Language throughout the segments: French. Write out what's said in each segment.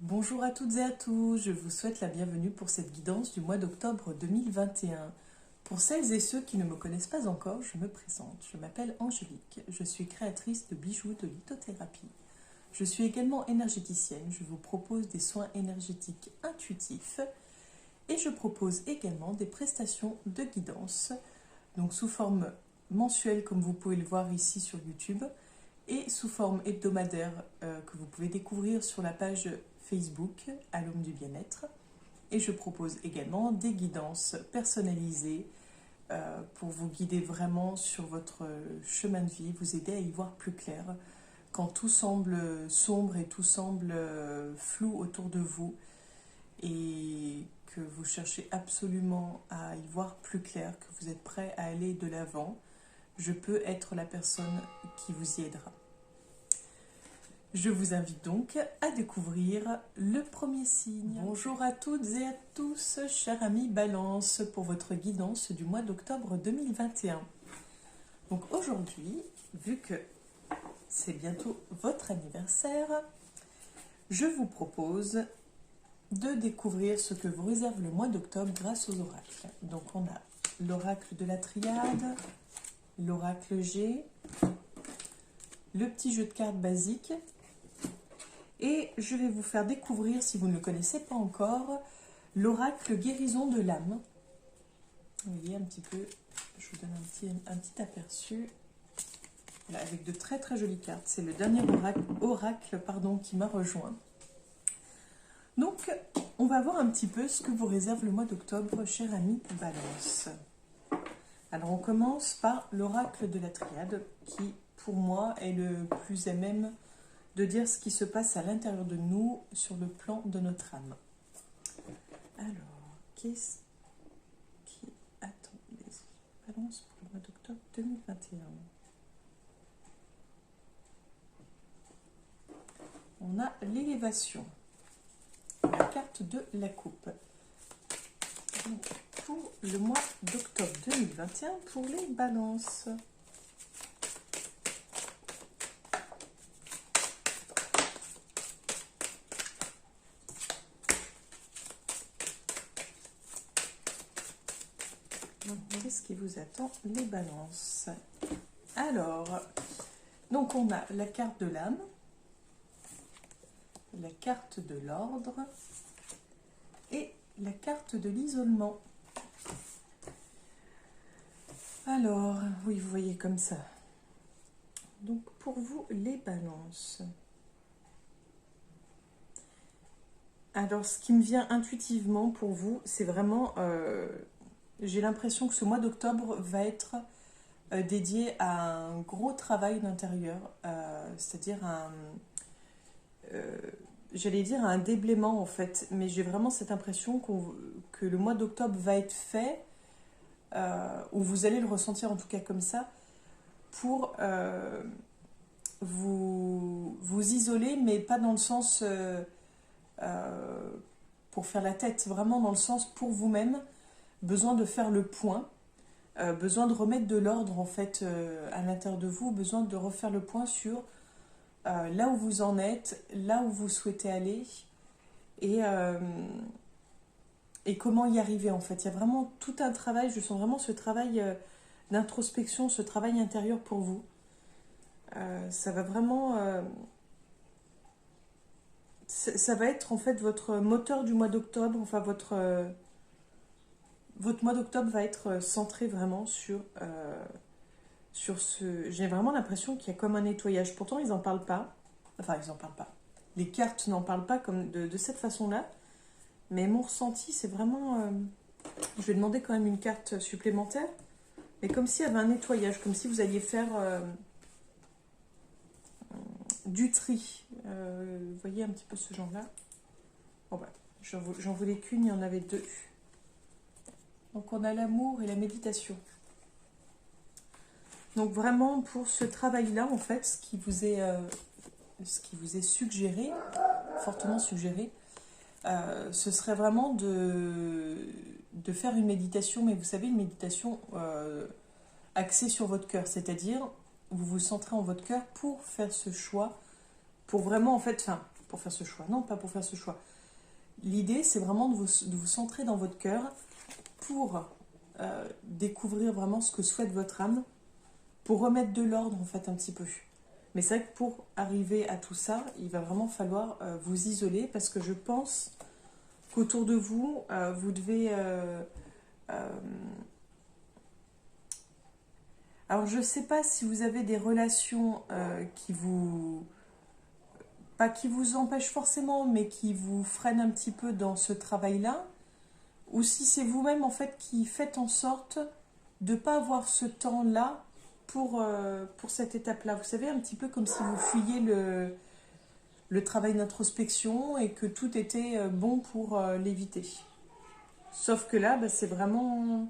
Bonjour à toutes et à tous, je vous souhaite la bienvenue pour cette guidance du mois d'octobre 2021. Pour celles et ceux qui ne me connaissent pas encore, je me présente. Je m'appelle Angélique, je suis créatrice de bijoux de lithothérapie. Je suis également énergéticienne, je vous propose des soins énergétiques intuitifs et je propose également des prestations de guidance, donc sous forme mensuelle comme vous pouvez le voir ici sur YouTube, et sous forme hebdomadaire que vous pouvez découvrir sur la page Facebook à l'Homme du Bien-être. Et je propose également des guidances personnalisées pour vous guider vraiment sur votre chemin de vie, vous aider à y voir plus clair quand tout semble sombre et tout semble flou autour de vous et que vous cherchez absolument à y voir plus clair, que vous êtes prêt à aller de l'avant. Je peux être la personne qui vous y aidera. Je vous invite donc à découvrir le premier signe. Bonjour à toutes et à tous, chers amis Balance, pour votre guidance du mois d'octobre 2021. Donc aujourd'hui, vu que c'est bientôt votre anniversaire, je vous propose de découvrir ce que vous réserve le mois d'octobre grâce aux oracles. Donc on a l'oracle de la triade, l'oracle G, le petit jeu de cartes basique, et je vais vous faire découvrir, si vous ne le connaissez pas encore, l'oracle guérison de l'âme. Vous voyez un petit peu, je vous donne un petit aperçu. Voilà, avec de très très jolies cartes. C'est le dernier oracle qui m'a rejoint. Donc, on va voir un petit peu ce que vous réserve le mois d'octobre, cher ami Balance. Alors, on commence par l'oracle de la triade, qui, pour moi, est le plus à même de dire ce qui se passe à l'intérieur de nous sur le plan de notre âme. Alors, qu'est-ce qui attend les balances pour le mois d'octobre 2021? On a l'élévation, la carte de la coupe. Donc, pour le mois d'octobre 2021, pour les balances. Qu'est-ce qui vous attend, les balances? Alors, donc on a la carte de l'âme, la carte de l'ordre et la carte de l'isolement. Alors, oui, vous voyez comme ça. Donc, pour vous, les balances. Alors, ce qui me vient intuitivement pour vous, c'est vraiment... j'ai l'impression que ce mois d'octobre va être dédié à un gros travail d'intérieur, c'est-à-dire j'allais dire un déblaiement en fait, mais j'ai vraiment cette impression que le mois d'octobre va être fait, ou vous allez le ressentir en tout cas comme ça, pour vous isoler, mais pas dans le sens pour faire la tête, vraiment dans le sens pour vous-même, besoin de faire le point, besoin de remettre de l'ordre en fait à l'intérieur de vous, besoin de refaire le point sur là où vous en êtes, là où vous souhaitez aller et comment y arriver en fait. Il y a vraiment tout un travail, je sens vraiment ce travail d'introspection, ce travail intérieur pour vous. Ça va vraiment... ça va être en fait votre moteur du mois d'octobre, enfin votre mois d'octobre va être centré vraiment sur ce... J'ai vraiment l'impression qu'il y a comme un nettoyage. Pourtant, ils n'en parlent pas. Enfin, ils n'en parlent pas. Les cartes n'en parlent pas comme de cette façon-là. Mais mon ressenti, c'est vraiment... je vais demander quand même une carte supplémentaire. Mais comme s'il y avait un nettoyage, comme si vous alliez faire du tri. Vous voyez un petit peu ce genre-là. Bon, bah, j'en voulais qu'une, il y en avait deux. Donc, on a l'amour et la méditation. Donc vraiment pour ce travail-là, en fait, ce qui vous est suggéré, fortement suggéré, ce serait vraiment de faire une méditation, mais vous savez, une méditation axée sur votre cœur, c'est-à-dire vous vous centrez en votre cœur pour faire ce choix, pour vraiment, en fait, pour faire ce choix. Non, pas pour faire ce choix. L'idée, c'est vraiment de vous centrer dans votre cœur pour découvrir vraiment ce que souhaite votre âme, pour remettre de l'ordre en fait un petit peu. Mais c'est vrai que pour arriver à tout ça, il va vraiment falloir vous isoler parce que je pense qu'autour de vous, vous devez... alors je ne sais pas si vous avez des relations qui vous... pas qui vous empêchent forcément, mais qui vous freinent un petit peu dans ce travail-là, ou si c'est vous-même en fait qui faites en sorte de ne pas avoir ce temps-là pour cette étape-là. Vous savez, un petit peu comme si vous fuyiez le travail d'introspection et que tout était bon pour l'éviter. Sauf que là, c'est vraiment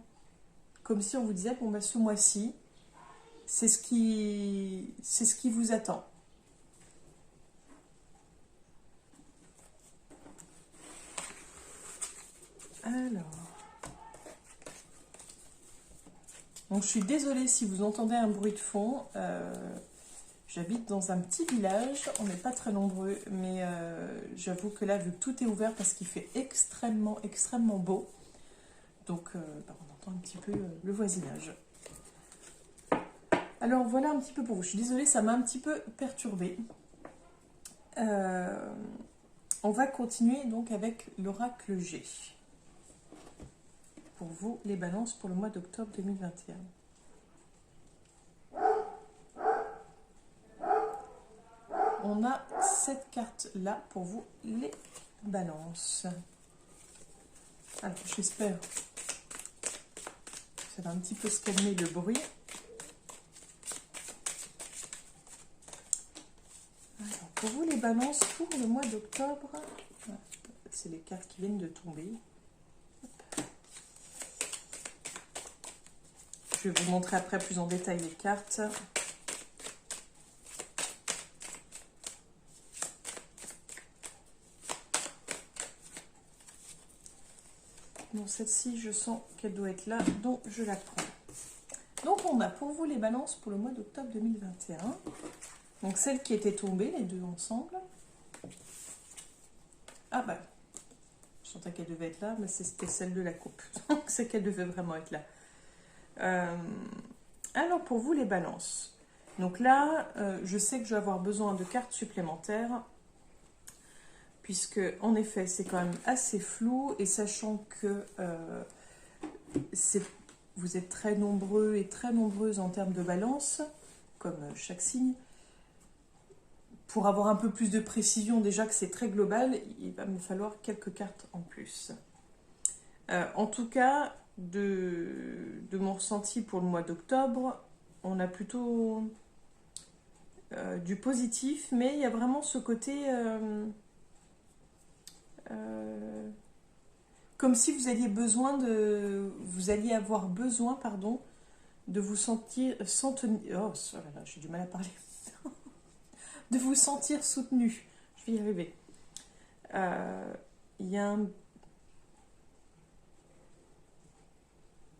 comme si on vous disait, bon, ce mois-ci, c'est ce qui vous attend. Alors... Donc, je suis désolée si vous entendez un bruit de fond. J'habite dans un petit village, on n'est pas très nombreux, mais j'avoue que là, vu que tout est ouvert parce qu'il fait extrêmement, extrêmement beau, donc on entend un petit peu le voisinage. Alors voilà un petit peu pour vous. Je suis désolée, ça m'a un petit peu perturbée. On va continuer donc avec l'oracle G. Pour vous, les balances pour le mois d'octobre 2021. On a cette carte-là pour vous, les balances. Alors, j'espère que ça va un petit peu se calmer le bruit. Alors, pour vous, les balances pour le mois d'octobre, c'est les cartes qui viennent de tomber. Je vais vous montrer après plus en détail les cartes. Bon, celle-ci, je sens qu'elle doit être là, donc je la prends. Donc, on a pour vous les balances pour le mois d'octobre 2021. Donc, celle qui était tombée, les deux ensemble. Ah bah, je sentais qu'elle devait être là, mais c'était celle de la coupe. Donc, c'est qu'elle devait vraiment être là. Alors, pour vous, les balances. Donc là, je sais que je vais avoir besoin de cartes supplémentaires, puisque, en effet, c'est quand même assez flou, et sachant que vous êtes très nombreux et très nombreuses en termes de balance, comme chaque signe. Pour avoir un peu plus de précision, déjà que c'est très global, il va me falloir quelques cartes en plus. En tout cas, de mon ressenti pour le mois d'octobre, on a plutôt du positif, mais il y a vraiment ce côté comme si vous alliez avoir besoin, pardon, de vous sentir oh là là, j'ai du mal à parler. De vous sentir soutenu. Je vais y arriver. Il y a un...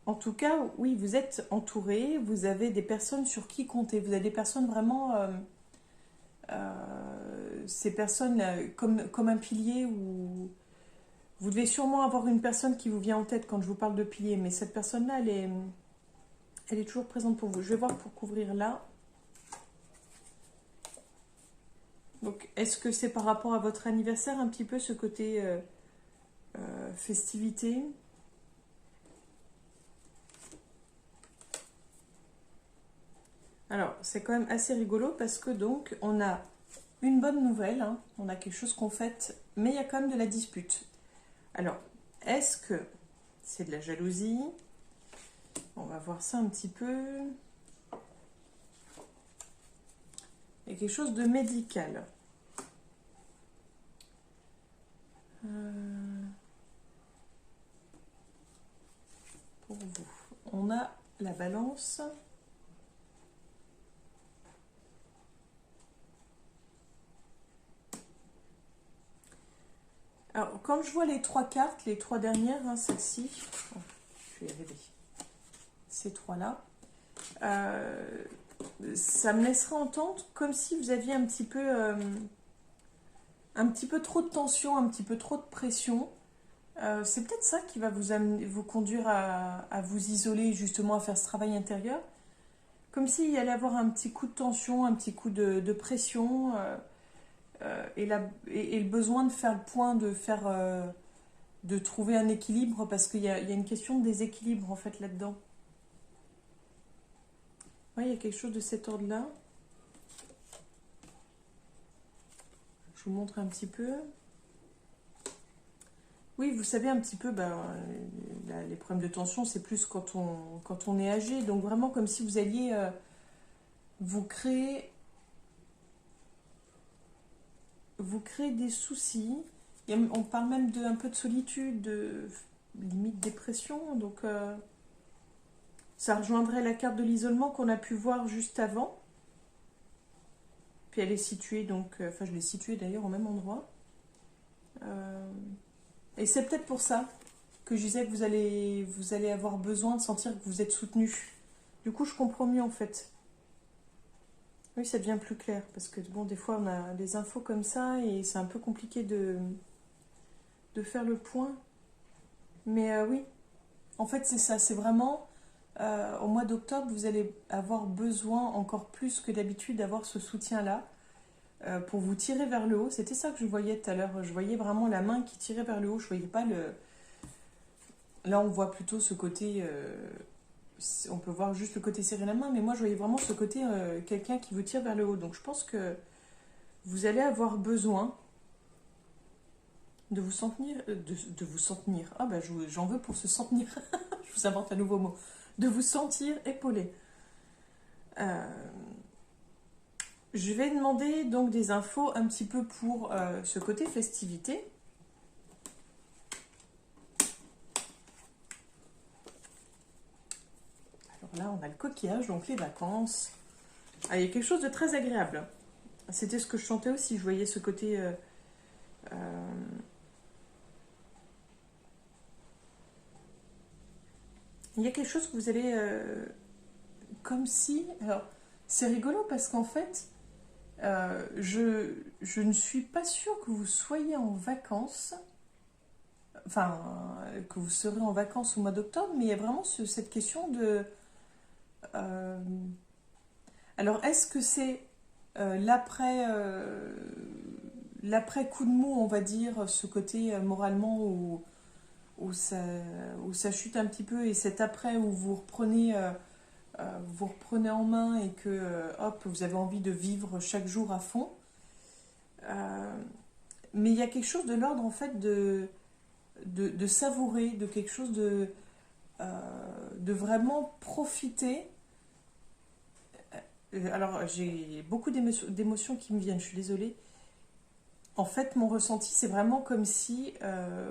En tout cas, oui, vous êtes entouré, vous avez des personnes sur qui compter, vous avez des personnes vraiment... ces personnes comme un pilier où vous devez sûrement avoir une personne qui vous vient en tête quand je vous parle de pilier, mais cette personne-là, elle est toujours présente pour vous. Je vais voir pour couvrir là. Donc, est-ce que c'est par rapport à votre anniversaire un petit peu ce côté festivité ? Alors, c'est quand même assez rigolo parce que donc, on a une bonne nouvelle, hein, on a quelque chose qu'on fête, mais il y a quand même de la dispute. Alors, est-ce que c'est de la jalousie ? On va voir ça un petit peu. Il y a quelque chose de médical. Pour vous. On a la balance. Alors, quand je vois les trois cartes, les trois dernières, hein, celle-ci, oh, je vais y arriver, ces trois-là, ça me laissera entendre comme si vous aviez un petit peu un petit peu trop de tension, un petit peu trop de pression. C'est peut-être ça qui va vous conduire à vous isoler, justement à faire ce travail intérieur. Comme s'il y allait avoir un petit coup de tension, un petit coup de pression, et le besoin de faire le point, de trouver un équilibre, parce qu'il y a une question de déséquilibre en fait là-dedans. Ouais, il y a quelque chose de cet ordre-là. Je vous montre un petit peu. Oui, vous savez un petit peu, les problèmes de tension, c'est plus quand on est âgé. Donc vraiment comme si vous alliez vous créer des soucis. On parle même un peu de solitude, de limite dépression. Donc ça rejoindrait la carte de l'isolement qu'on a pu voir juste avant. Puis elle est située, donc, enfin je l'ai située d'ailleurs au même endroit. Et c'est peut-être pour ça que je disais que vous allez avoir besoin de sentir que vous êtes soutenu. Du coup, je comprends mieux en fait. Oui, ça devient plus clair. Parce que bon, des fois, on a des infos comme ça et c'est un peu compliqué de faire le point. Mais oui, en fait, c'est ça. C'est vraiment, au mois d'octobre, vous allez avoir besoin encore plus que d'habitude d'avoir ce soutien-là. Pour vous tirer vers le haut. C'était ça que je voyais tout à l'heure. Je voyais vraiment la main qui tirait vers le haut. Je voyais pas le... Là, on voit plutôt ce côté... on peut voir juste le côté serrer la main, mais moi, je voyais vraiment ce côté quelqu'un qui vous tire vers le haut. Donc, je pense que vous allez avoir besoin de vous sentir... de vous sentir. Ah, bah, j'en veux pour se sentir. Je vous invente un nouveau mot. De vous sentir épaulé. Je vais demander donc des infos un petit peu pour ce côté festivité. Alors là, on a le coquillage, donc les vacances. Ah, il y a quelque chose de très agréable. C'était ce que je chantais aussi. Je voyais ce côté... Il y a quelque chose que vous allez... comme si... Alors, c'est rigolo parce qu'en fait... je ne suis pas sûre que vous soyez en vacances, enfin, que vous serez en vacances au mois d'octobre, mais il y a vraiment cette question de... alors, est-ce que c'est l'après coup de mou, on va dire, ce côté moralement où ça chute un petit peu, et cet après où vous reprenez en main et que, hop, vous avez envie de vivre chaque jour à fond. Mais il y a quelque chose de l'ordre, en fait, de savourer, de quelque chose de vraiment profiter. Alors, j'ai beaucoup d'émotions qui me viennent, je suis désolée. En fait, mon ressenti, c'est vraiment comme si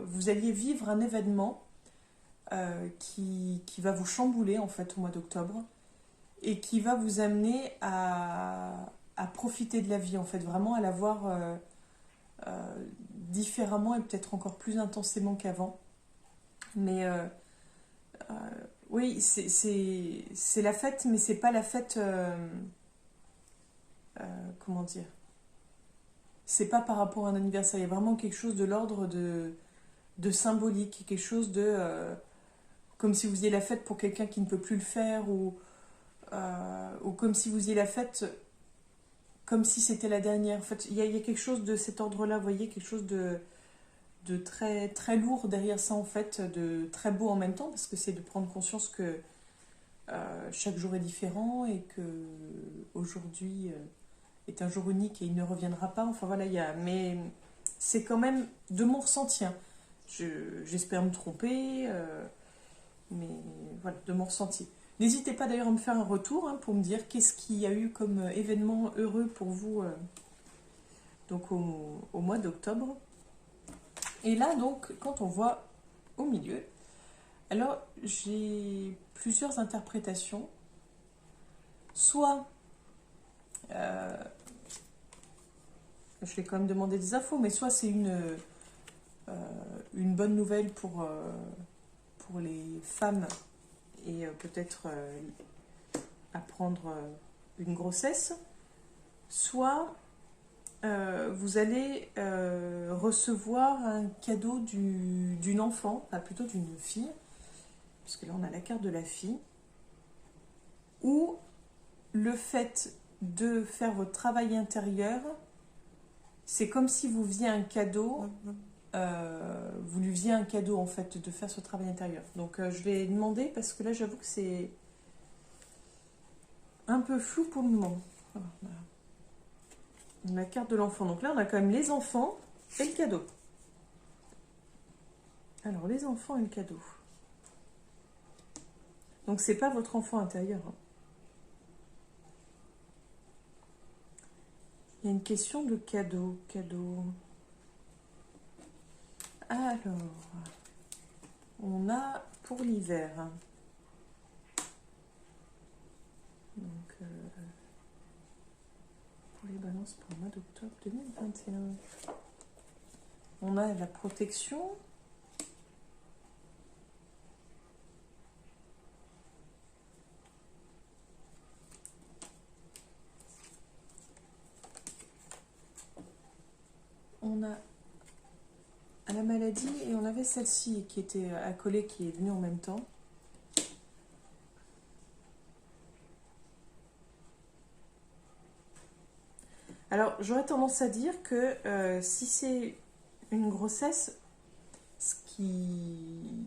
vous alliez vivre un événement qui va vous chambouler, en fait, au mois d'octobre, et qui va vous amener à profiter de la vie, en fait, vraiment à la voir différemment et peut-être encore plus intensément qu'avant. Mais oui, c'est la fête, mais c'est pas la fête... comment dire? C'est pas par rapport à un anniversaire, il y a vraiment quelque chose de l'ordre de symbolique, quelque chose de... comme si vous faisiez la fête pour quelqu'un qui ne peut plus le faire, ou comme si vous faisiez la fête comme si c'était la dernière. En fait, il y a quelque chose de cet ordre-là, vous voyez, quelque chose de très, très lourd derrière ça, en fait, de très beau en même temps, parce que c'est de prendre conscience que chaque jour est différent et que aujourd'hui est un jour unique et il ne reviendra pas. Enfin voilà, mais c'est quand même de mon ressenti, hein. J'espère me tromper, mais voilà, de mon ressenti. N'hésitez pas d'ailleurs à me faire un retour, hein, pour me dire qu'est-ce qu'il y a eu comme événement heureux pour vous donc au mois d'octobre. Et là, donc, quand on voit au milieu, alors j'ai plusieurs interprétations. Soit, je vais quand même demander des infos, mais soit c'est une bonne nouvelle pour les femmes et peut-être apprendre une grossesse, soit vous allez recevoir un cadeau d'une enfant, enfin plutôt d'une fille, puisque là on a la carte de la fille, ou le fait de faire votre travail intérieur, c'est comme si vous faisiez un cadeau, vous lui faisiez un cadeau en fait de faire ce travail intérieur. Donc je vais demander parce que là j'avoue que c'est un peu flou pour le moment. Voilà. La carte de l'enfant. Donc là on a quand même les enfants et le cadeau. Alors les enfants et le cadeau. Donc c'est pas votre enfant intérieur. Hein. Il y a une question de cadeau. Cadeau. Alors, on a pour l'hiver. Donc, pour les balances pour le mois d'octobre 2021. On a la protection. On a la maladie et on avait celle-ci qui était accolée, qui est venue en même temps. Alors, j'aurais tendance à dire que si c'est une grossesse, ce qui...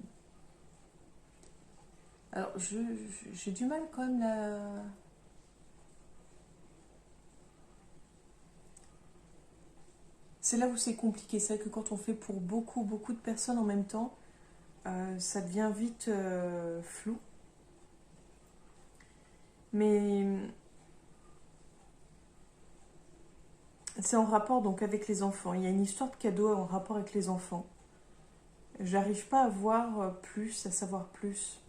Alors, j'ai du mal quand même là... C'est là où c'est compliqué. C'est vrai que quand on fait pour beaucoup de personnes en même temps, ça devient vite flou. Mais c'est en rapport donc avec les enfants. Il y a une histoire de cadeau en rapport avec les enfants. J'arrive pas à voir plus, à savoir plus.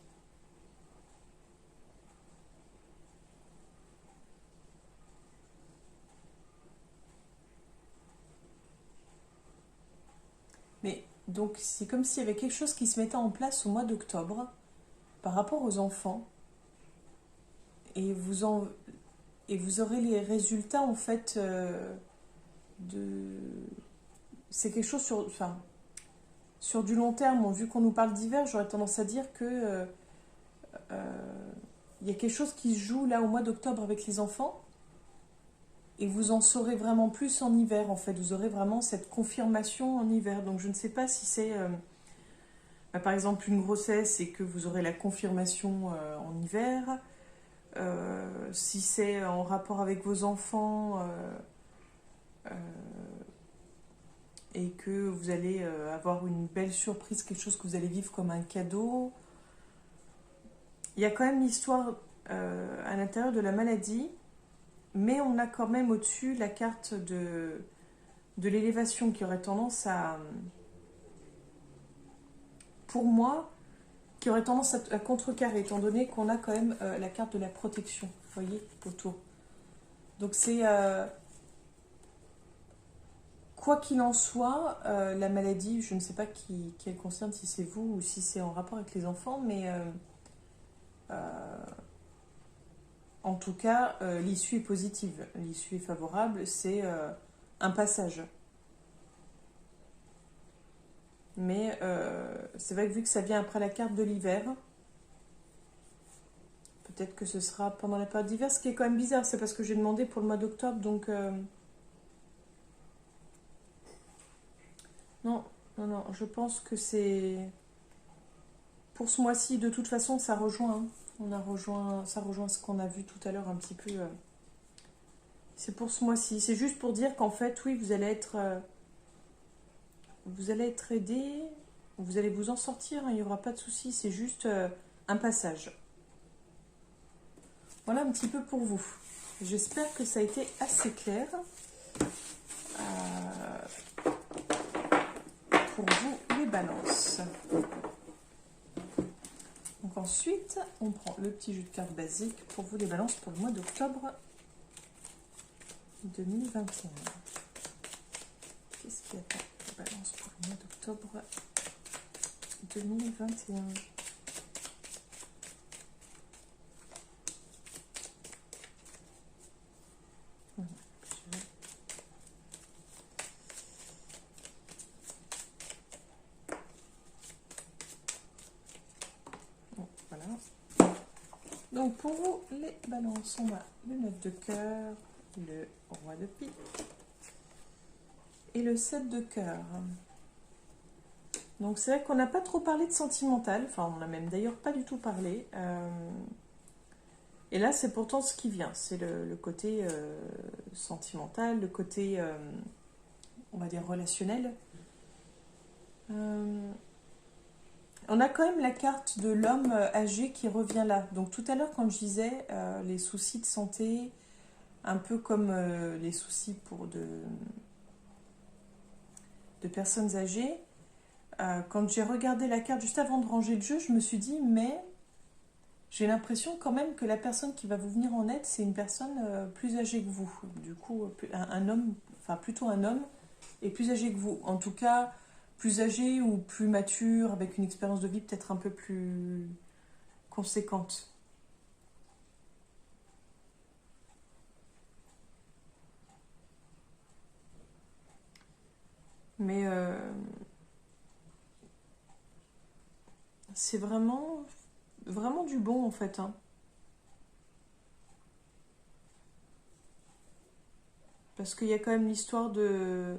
Mais donc c'est comme s'il y avait quelque chose qui se mettait en place au mois d'octobre par rapport aux enfants. Et vous aurez les résultats en fait de... C'est quelque chose sur... Enfin, sur du long terme, vu qu'on nous parle d'hiver, j'aurais tendance à dire que il y a quelque chose qui se joue là au mois d'octobre avec les enfants et vous en saurez vraiment plus en hiver en fait. Vous aurez vraiment cette confirmation en hiver. Donc je ne sais pas si c'est par exemple une grossesse et que vous aurez la confirmation en hiver. Si c'est en rapport avec vos enfants et que vous allez avoir une belle surprise, quelque chose que vous allez vivre comme un cadeau. Il y a quand même l'histoire à l'intérieur de la maladie, mais on a quand même au-dessus la carte de l'élévation qui aurait tendance à, pour moi, qui aurait tendance à contrecarrer, étant donné qu'on a quand même la carte de la protection, vous voyez, autour. Donc c'est, quoi qu'il en soit, la maladie, je ne sais pas qui elle concerne, si c'est vous ou si c'est en rapport avec les enfants, mais en tout cas, l'issue est positive, l'issue est favorable, c'est un passage. Mais c'est vrai que vu que ça vient après la carte de l'hiver, peut-être que ce sera pendant la période d'hiver, ce qui est quand même bizarre, c'est parce que j'ai demandé pour le mois d'octobre, donc... Non, non, je pense que c'est... Pour ce mois-ci, de toute façon, ça rejoint. Hein. Ça rejoint ce qu'on a vu tout à l'heure un petit peu. C'est pour ce mois-ci. C'est juste pour dire qu'en fait, oui, vous allez être aidé, vous allez vous en sortir, hein, il n'y aura pas de souci, c'est juste un passage. Voilà un petit peu pour vous. J'espère que ça a été assez clair. Pour vous, les balances. Donc ensuite, on prend le petit jeu de cartes basique pour vous, les balances, pour le mois d'octobre 2021. Qu'est-ce qu'il y a les balances pour le mois d'octobre 2021? Donc pour vous, les balances, on a le 9 de cœur, le roi de pique et le 7 de cœur. Donc c'est vrai qu'on n'a pas trop parlé de sentimental, enfin on n'a même d'ailleurs pas du tout parlé. Et là c'est pourtant ce qui vient, c'est le côté sentimental, le côté, on va dire, relationnel. On a quand même la carte de l'homme âgé qui revient là. Donc tout à l'heure quand je disais les soucis de santé, un peu comme les soucis pour de personnes âgées, quand j'ai regardé la carte juste avant de ranger le jeu, je me suis dit, mais j'ai l'impression quand même que la personne qui va vous venir en aide, c'est une personne plus âgée que vous. Du coup, un homme, enfin plutôt un homme, et plus âgé que vous. En tout cas, plus âgé ou plus mature, avec une expérience de vie peut-être un peu plus conséquente. Mais c'est vraiment, vraiment du bon en fait, hein. Parce qu'il y a quand même l'histoire de,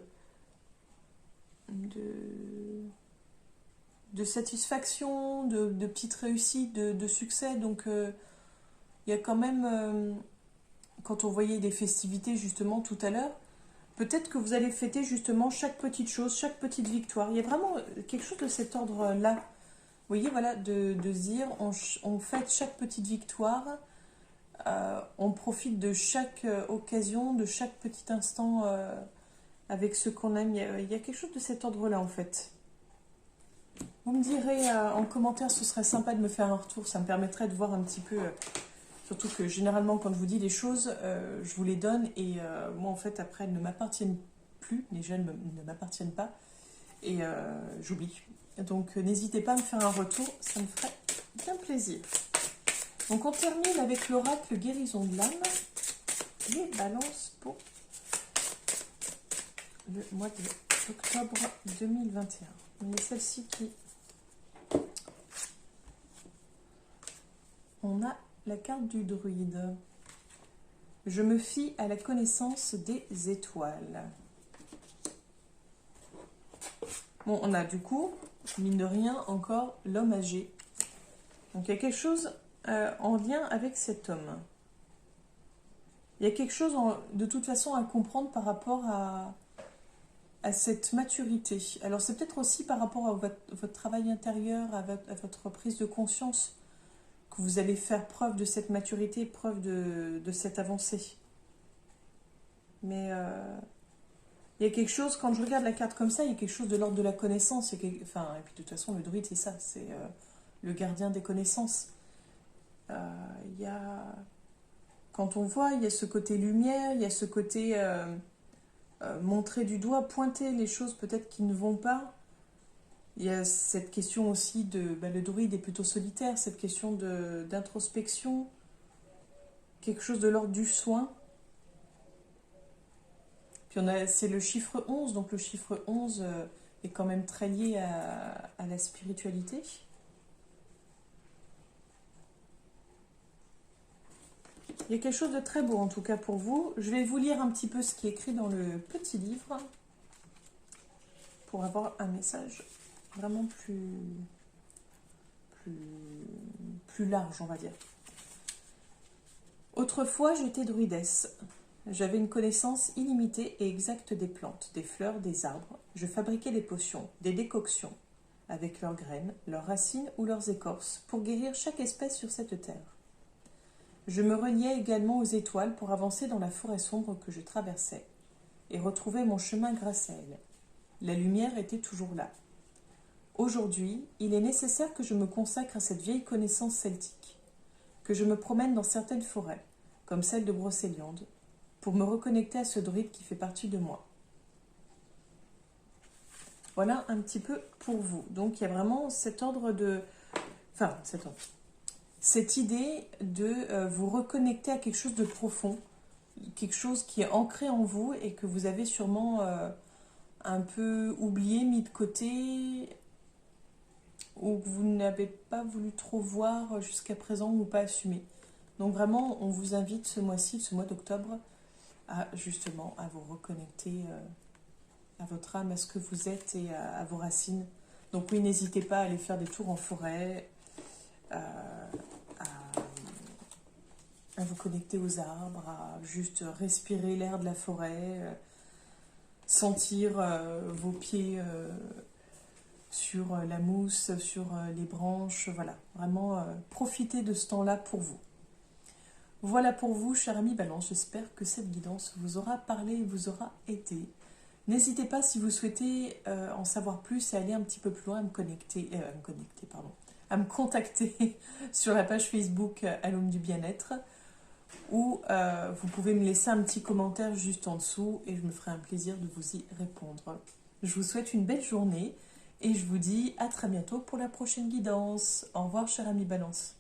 de satisfaction, de petites réussites, de succès. Donc il y a quand même, quand on voyait des festivités justement tout à l'heure, peut-être que vous allez fêter justement chaque petite chose, chaque petite victoire. Il y a vraiment quelque chose de cet ordre-là. Vous voyez, voilà, de se dire, on fête chaque petite victoire, on profite de chaque occasion, de chaque petit instant avec ce qu'on aime. Il y a quelque chose de cet ordre-là en fait. Vous me direz en commentaire, ce serait sympa de me faire un retour, ça me permettrait de voir un petit peu, surtout que généralement quand je vous dis des choses, je vous les donne et moi en fait après elles ne m'appartiennent plus, les jeunes ne m'appartiennent pas et j'oublie. Donc n'hésitez pas à me faire un retour, ça me ferait bien plaisir. Donc on termine avec l'oracle guérison de l'âme, les balances pour le mois d'octobre 2021. Il y a celle-ci qui... On a la carte du druide. Je me fie à la connaissance des étoiles. Bon, on a du coup, mine de rien, encore l'homme âgé. Donc il y a quelque chose en lien avec cet homme. Il y a quelque chose de toute façon à comprendre par rapport à cette maturité. Alors c'est peut-être aussi par rapport à votre travail intérieur, à votre prise de conscience, que vous allez faire preuve de cette maturité, preuve de cette avancée. Mais il y a quelque chose, quand je regarde la carte comme ça, il y a quelque chose de l'ordre de la connaissance. Enfin, et puis de toute façon, le druide, c'est ça, c'est le gardien des connaissances. Il y a, quand on voit, il y a ce côté lumière, il y a ce côté montrer du doigt, pointer les choses peut-être qui ne vont pas. Il y a cette question aussi le druide est plutôt solitaire, cette question d'introspection, quelque chose de l'ordre du soin. Puis c'est le chiffre 11, donc le chiffre 11 est quand même très lié à la spiritualité. Il y a quelque chose de très beau en tout cas pour vous. Je vais vous lire un petit peu ce qui est écrit dans le petit livre pour avoir un message vraiment plus large, on va dire. Autrefois, j'étais druidesse. J'avais une connaissance illimitée et exacte des plantes, des fleurs, des arbres. Je fabriquais des potions, des décoctions, avec leurs graines, leurs racines ou leurs écorces, pour guérir chaque espèce sur cette terre. Je me reliais également aux étoiles pour avancer dans la forêt sombre que je traversais, et retrouver mon chemin grâce à elles. La lumière était toujours là. Aujourd'hui, il est nécessaire que je me consacre à cette vieille connaissance celtique, que je me promène dans certaines forêts, comme celle de Brocéliande, pour me reconnecter à ce druide qui fait partie de moi. Voilà un petit peu pour vous. Donc il y a vraiment cet ordre de... Enfin, cette idée de vous reconnecter à quelque chose de profond, quelque chose qui est ancré en vous et que vous avez sûrement un peu oublié, mis de côté, ou que vous n'avez pas voulu trop voir jusqu'à présent ou pas assumé. Donc vraiment, on vous invite ce mois-ci, ce mois d'octobre, à justement à vous reconnecter à votre âme, à ce que vous êtes et à vos racines. Donc oui, n'hésitez pas à aller faire des tours en forêt, à, à vous connecter aux arbres, à juste respirer l'air de la forêt, sentir vos pieds sur la mousse, sur les branches, voilà. Vraiment profitez de ce temps-là pour vous. Voilà pour vous, cher ami Balance, j'espère que cette guidance vous aura parlé et vous aura aidé. N'hésitez pas si vous souhaitez en savoir plus et aller un petit peu plus loin à me contacter sur la page Facebook à l'Homme du Bien-être, ou vous pouvez me laisser un petit commentaire juste en dessous et je me ferai un plaisir de vous y répondre. Je vous souhaite une belle journée et je vous dis à très bientôt pour la prochaine guidance. Au revoir, cher ami Balance.